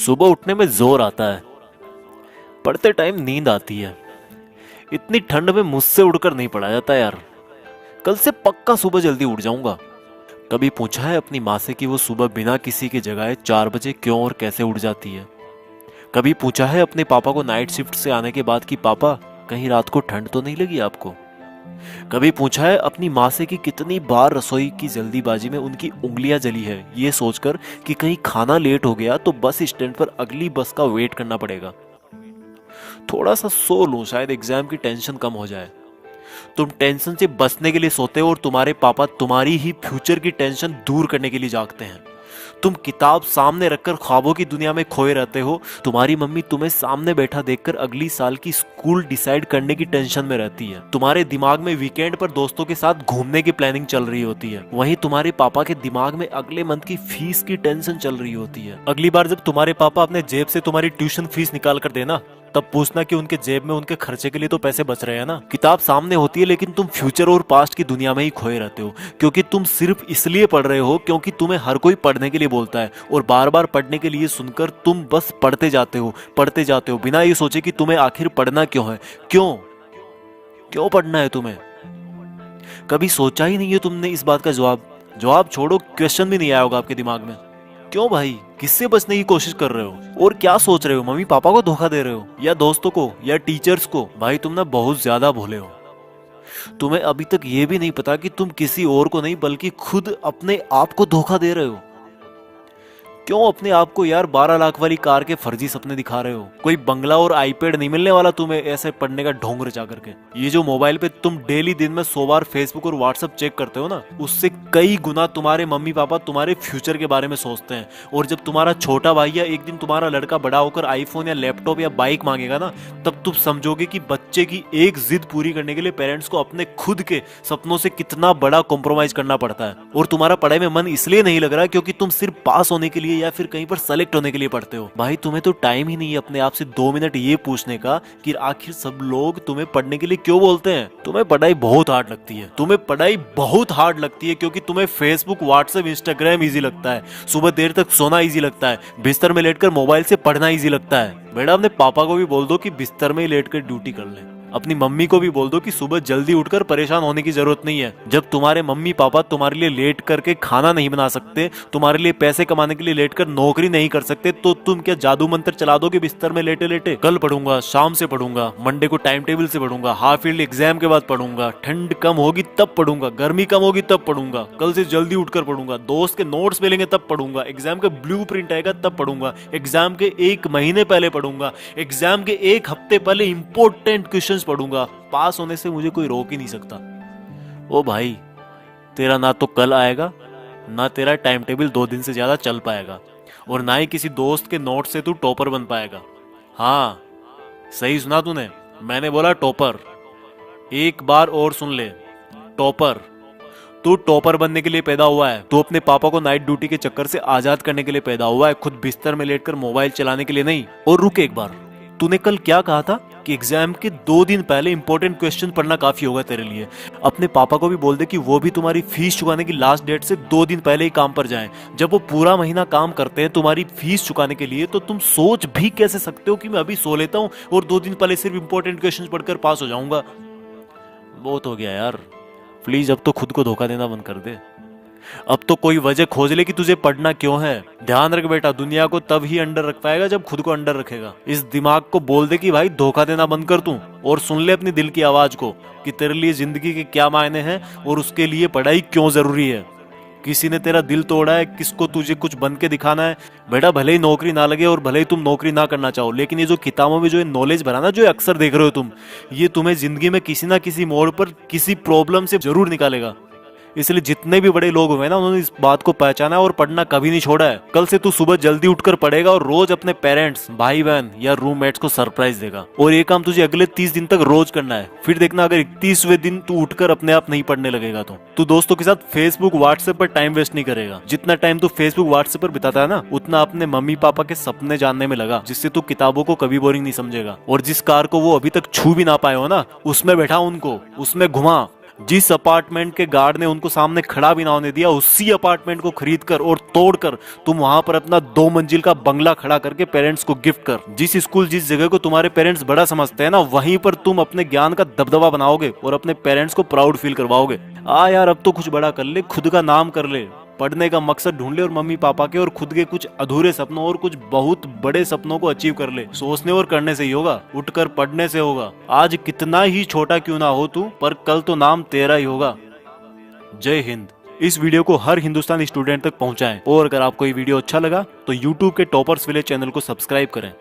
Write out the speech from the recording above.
सुबह उठने में जोर आता है, पढ़ते टाइम नींद आती है। इतनी ठंड में मुझसे उड़कर नहीं पढ़ा जाता यार। कल से पक्का सुबह जल्दी उठ जाऊंगा। कभी पूछा है अपनी माँ से कि वो सुबह बिना किसी के जगाए 4 बजे क्यों और कैसे उठ जाती है? कभी पूछा है अपने पापा को नाइट शिफ्ट से आने के बाद कि पापा कहीं रात को ठंड तो नहीं लगी आपको? कभी पूछा है अपनी माँ से कि कितनी बार रसोई की जल्दीबाजी में उनकी उंगलियां जली है, ये सोचकर कि कहीं खाना लेट हो गया तो बस स्टैंड पर अगली बस का वेट करना पड़ेगा। थोड़ा सा सो लूं, शायद एग्जाम की टेंशन कम हो जाए। तुम टेंशन से बचने के लिए सोते हो और तुम्हारे पापा तुम्हारी ही फ्यूचर की टेंशन दूर करने के लिए जागते हैं। तुम किताब सामने रखकर ख्वाबों की दुनिया में खोए रहते हो। तुम्हारी मम्मी तुम्हें सामने बैठा देखकर अगली साल की स्कूल डिसाइड करने की टेंशन में रहती है। तुम्हारे दिमाग में वीकेंड पर दोस्तों के साथ घूमने की प्लानिंग चल रही होती है। वहीं तुम्हारे पापा के दिमाग में अगले मंथ की फीस की टेंशन चल रही होती है। अगली बार जब तुम्हारे पापा अपने जेब से तुम्हारी ट्यूशन फीस निकाल कर देना, तब पूछना कि उनके जेब में उनके खर्चे के लिए तो पैसे बच रहे हैं ना। किताब सामने होती है लेकिन तुम फ्यूचर और पास्ट की दुनिया में ही खोए रहते हो, क्योंकि तुम सिर्फ इसलिए पढ़ रहे हो क्योंकि तुम्हें हर कोई पढ़ने के लिए बोलता है, और बार बार पढ़ने के लिए सुनकर तुम बस पढ़ते जाते हो बिना ये सोचे कि तुम्हें आखिर पढ़ना क्यों है। क्यों क्यों पढ़ना है तुम्हें? कभी सोचा ही नहीं है तुमने इस बात का जवाब छोड़ो, क्वेश्चन भी नहीं आया होगा आपके दिमाग में। क्यों भाई, किससे बचने की कोशिश कर रहे हो और क्या सोच रहे हो? मम्मी पापा को धोखा दे रहे हो या दोस्तों को या टीचर्स को? भाई तुम ना बहुत ज्यादा भोले हो। तुम्हें अभी तक ये भी नहीं पता कि तुम किसी और को नहीं बल्कि खुद अपने आप को धोखा दे रहे हो। क्यों अपने आप को यार 12 लाख वाली कार के फर्जी सपने दिखा रहे हो? कोई बंगला और आईपैड नहीं मिलने वाला तुम्हें ऐसे पढ़ने का ढोंग रचा करके। ये जो मोबाइल पे तुम डेली दिन में 100 बार फेसबुक और व्हाट्सएप चेक करते हो ना, उससे कई गुना तुम्हारे मम्मी पापा तुम्हारे फ्यूचर के बारे में सोचते हैं। और जब तुम्हारा छोटा भाई या एक दिन तुम्हारा लड़का बड़ा होकर आईफोन या लैपटॉप या बाइक मांगेगा ना, तब तुम समझोगे कि बच्चे की एक जिद पूरी करने के लिए पेरेंट्स को अपने खुद के सपनों से कितना बड़ा कॉम्प्रोमाइज करना पड़ता है। और तुम्हारा पढ़ाई में मन इसलिए नहीं लग रहा क्योंकि तुम सिर्फ पास होने के लिए या फिर कहीं पर सेलेक्ट होने के लिए पढ़ते हो। भाई तुम्हें तो टाइम ही नहीं है अपने आप से 2 मिनट ये पूछने का कि आखिर सब लोग तुम्हें पढ़ने के लिए क्यों बोलते हैं। तुम्हें पढ़ाई बहुत हार्ड लगती है क्योंकि तुम्हें फेसबुक, व्हाट्सएप, इंस्टाग्राम इजी लगता है, सुबह देर तक सोना इजी लगता है, बिस्तर में लेटकर मोबाइल से पढ़ना इजी लगता है। बेटा अपने पापा को भी बोल दो कि बिस्तर में ही लेटकर ड्यूटी कर ले। अपनी मम्मी को भी बोल दो कि सुबह जल्दी उठकर परेशान होने की जरूरत नहीं है। जब तुम्हारे मम्मी पापा तुम्हारे लिए लेट करके खाना नहीं बना सकते, तुम्हारे लिए पैसे कमाने के लिए लेट कर नौकरी नहीं कर सकते, तो तुम क्या जादू मंत्र चला दोगे बिस्तर में लेटे लेटे? कल पढ़ूंगा, शाम से पढ़ूंगा, मंडे को टाइम टेबल से पढ़ूंगा, हाफ ईयरली एग्जाम के बाद पढ़ूंगा, ठंड कम होगी तब पढ़ूंगा, गर्मी कम होगी तब पढ़ूंगा, कल से जल्दी उठकर पढ़ूंगा, दोस्त के नोट्स मिलेंगे तब पढ़ूंगा, एग्जाम का ब्लू प्रिंट आएगा तब पढ़ूंगा, एग्जाम के 1 महीने पहले पढ़ूंगा, एग्जाम के 1 हफ्ते पहले इंपॉर्टेंट क्वेश्चंस पढ़ूंगा। पास होने से मुझे कोई रोक ही नहीं सकता। ओ भाई, तेरा ना तो कल आएगा, ना तेरा टाइम टेबल 2 दिन से ज्यादा चल पाएगा, और ना ही किसी दोस्त के नोट से तू टॉपर बन पाएगा। हाँ, सही सुना तूने, मैंने बोला टॉपर। एक बार और सुन ले, टॉपर। तू टॉपर बनने के लिए पैदा हुआ है। तू अपने पापा को नाइट ड्यूटी के चक्कर से आजाद करने के लिए पैदा हुआ है, खुद बिस्तर में लेटकर मोबाइल चलाने के लिए नहीं। और रुक एक बार, तूने कल क्या कहा था कि एग्जाम के 2 दिन पहले इंपॉर्टेंट क्वेश्चन पढ़ना काफी होगा तेरे लिए। अपने पापा को भी बोल दे कि वो भी तुम्हारी फीस चुकाने की लास्ट डेट से 2 दिन पहले ही काम पर जाएं। जब वो पूरा महीना काम करते हैं तुम्हारी फीस चुकाने के लिए, तो तुम सोच भी कैसे सकते हो कि मैं अभी सो लेता हूँ और 2 दिन पहले सिर्फ इंपॉर्टेंट क्वेश्चन पढ़कर पास हो जाऊंगा? बहुत हो गया यार, प्लीज अब तो खुद को धोखा देना बंद कर दे। अब तो कोई वजह खोज ले कि तुझे पढ़ना क्यों है। ध्यान रख बेटा, दुनिया को तब ही अंडर रख पाएगा जब खुद को अंडर रखेगा। इस दिमाग को बोल दे कि भाई धोखा देना बंद कर तू, और सुन ले अपनी दिल की आवाज को कि तेरे लिए जिंदगी के क्या मायने हैं और उसके लिए पढ़ाई क्यों जरूरी है। किसी ने तेरा दिल तोड़ा है, किसको तुझे कुछ बन के दिखाना है? बेटा भले ही नौकरी ना लगे और भले ही तुम नौकरी ना करना चाहो, लेकिन ये जो किताबों में जो नॉलेज भरा ना, जो अक्सर देख रहे हो तुम, ये तुम्हें जिंदगी में किसी ना किसी मोड़ पर किसी प्रॉब्लम से जरूर निकालेगा। इसलिए जितने भी बड़े लोग हुए ना, उन्होंने इस बात को पहचाना और पढ़ना कभी नहीं छोड़ा है। कल से तू सुबह जल्दी उठकर पढ़ेगा और रोज अपने पेरेंट्स, भाई बहन या रूममेट्स को सरप्राइज देगा। और ये काम तुझे अगले 30 दिन तक रोज करना है। फिर देखना अगर 31वें दिन तू उठकर अपने आप नहीं पढ़ने लगेगा तो तू दोस्तों के साथ फेसबुक, व्हाट्सएप पर टाइम वेस्ट नहीं करेगा। जितना टाइम तू फेसबुक, व्हाट्सएप पर बिताता है ना, उतना अपने मम्मी पापा के सपने जानने में लगा, जिससे तू किताबों को कभी बोरिंग नहीं समझेगा। और जिस कार को वो अभी तक छू भी ना पाए हो ना, उसमें बैठा उनको, उसमें घुमा, जिस अपार्टमेंट के गार्ड ने उनको सामने खड़ा भी ना होने दिया, उसी अपार्टमेंट को खरीद कर और तोड़कर तुम वहां पर अपना 2 मंजिल का बंगला खड़ा करके पेरेंट्स को गिफ्ट कर। जिस स्कूल जिस जगह को तुम्हारे पेरेंट्स बड़ा समझते हैं ना, वहीं पर तुम अपने ज्ञान का दबदबा बनाओगे और अपने पेरेंट्स को प्राउड फील करवाओगे। यार अब तो कुछ बड़ा कर ले, खुद का नाम कर ले, पढ़ने का मकसद ढूंढ ले और मम्मी पापा के और खुद के कुछ अधूरे सपनों और कुछ बहुत बड़े सपनों को अचीव कर ले। सोचने और करने से ही होगा, उठकर पढ़ने से होगा। आज कितना ही छोटा क्यों ना हो तू, पर कल तो नाम तेरा ही होगा। जय हिंद। इस वीडियो को हर हिंदुस्तानी स्टूडेंट तक पहुंचाएं और अगर आपको ये वीडियो अच्छा लगा तो यूट्यूब के टॉपर्स विलेज चैनल को सब्सक्राइब करें।